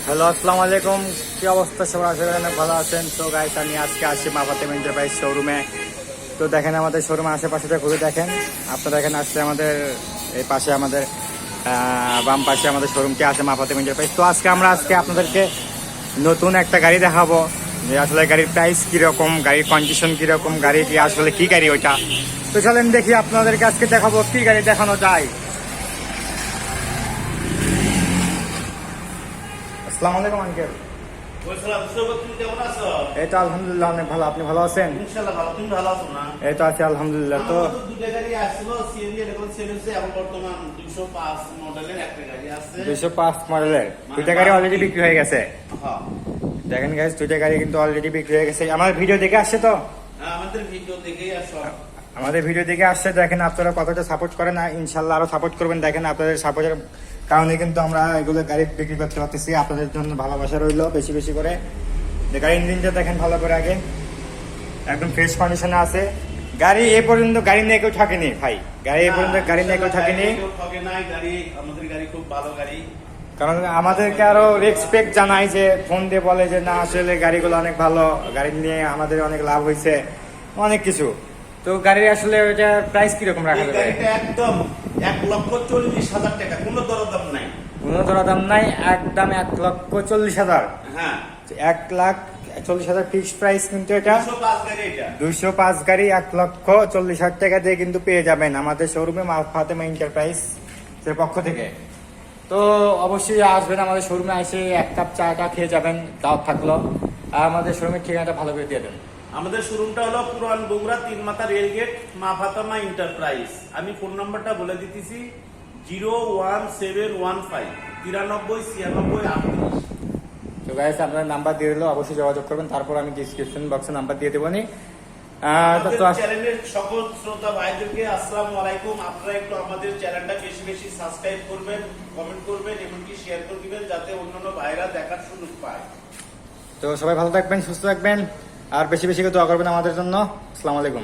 Hello, আসসালামু আলাইকুম। কি অবস্থা সবার? আশা করি অনেক ভালো আছেন। তো গাইস, আমি আজকে আসছি মা ফাতেমা এন্টারপ্রাইজ শোরুমে। তো দেখেন আমাদের শোরুমে আশেপাশেটা ঘুরে দেখেন। আপনারা দেখেন আসছে আমাদের এই পাশে, আমাদের বাম পাশে আমাদের শোরুমটি আছে মা ফাতেমা এন্টারপ্রাইজ। তো আজকে আপনাদেরকে নতুন একটা গাড়ি দেখাবো, যে আসলে গাড়ির প্রাইস কিরকম, গাড়ির কন্ডিশন কিরকম, গাড়ি কি আসলে কি গাড়ি ওইটা। তো চলেন দেখি আপনাদেরকে আজকে দেখাবো কি গাড়ি দেখানো যায়। আসসালামু আলাইকুম আঙ্কেল। এই তো আলহামদুলিল্লাহ অনেক ভালো। আপনি ভালো আছেন? এই তো আছি আলহামদুলিল্লাহ। তো 205 মডেলের দুইটা গাড়ি অলরেডি বিক্রি হয়ে গেছে। দেখেন গাইস, দুইটা গাড়ি কিন্তু অলরেডি বিক্রি হয়ে গেছে। আমার ভিডিও দেখে আসছে তো? আমাদের ভিডিও দেখে আসছে। দেখেন আপনারা কতটা সাপোর্ট করেন, ইনশাল্লাহ আরো সাপোর্ট করবেন। দেখেন আপনাদের সাপোর্টের কারণে কিন্তু আমরা এগুলো গাড়ি বিক্রি করতে পারতেছি। আপনাদের জন্য ভালোবাসা রইলো বেশি বেশি করে। গাড়ির ইঞ্জিনটা দেখেন ভালো করে, আগে একদম ফ্রেশ কন্ডিশনে আছে। গাড়ি এ পর্যন্ত গাড়ি নিয়ে কেউ থাকেনি ভাই, গাড়ি এ পর্যন্ত গাড়ি নিয়ে কেউ থাকেনি। কারণ আমাদেরকে আরো রেসপেক্ট জানাই, যে ফোন দিয়ে বলে যে না আসলে গাড়িগুলো অনেক ভালো, গাড়ি নিয়ে আমাদের অনেক লাভ হয়েছে, অনেক কিছু। তো গাড়ির আসলে ওইটা প্রাইস কিরকম রাখা যাবে? একদম 1,40,000 টাকা, কোনো দরদাম নাই। কোনো দরদাম নাই, একদম 1,40,000। হ্যাঁ, 1,40,000 ফিক্সড প্রাইস। কিন্তু এটা 205 গাড়ি 1,40,000 টাকা দিয়ে কিন্তু পেয়ে যাবেন আমাদের শোরুমে মা ফাতেমা এন্টারপ্রাইজ এর পক্ষ থেকে। তো অবশ্যই আসবেন আমাদের শোরুমে, এসে এক কাপ চাটা খেয়ে যাবেন, দাওয়াত থাকলো। আর আমাদের শোরুমের ঠিকানাটা ভালো করে দিয়ে দেন। আমাদের শোরুমটা হলো পুরান বগুড়া 3 মাথা রেলগেট, মা ফাতেমা এন্টারপ্রাইজ। আমি ফোন নাম্বারটা বলে দিতেছি 01715 9396 তো গাইস, আপনার নাম্বার দিয়ে দিলো, অবশ্যই যোগাযোগ করবেন। তারপর আমি ডিসক্রিপশন বক্সে নাম্বার দিয়ে দেবো নি। চ্যানেলের সকল শ্রোতা ভাইদেরকে আসসালামু আলাইকুম। আপনারা একটু আমাদের চ্যানেলটা বেশি বেশি সাবস্ক্রাইব করবেন, কমেন্ট করবেন, এমনকি শেয়ার করে দিবেন, যাতে অন্যান্য ভাইরা দেখার সুযোগ পায়। তো সবাই ভালো থাকবেন, সুস্থ থাকবেন, আর বেশি বেশি করে দোয়া করবেন আমাদের জন্য। আসসালামু আলাইকুম।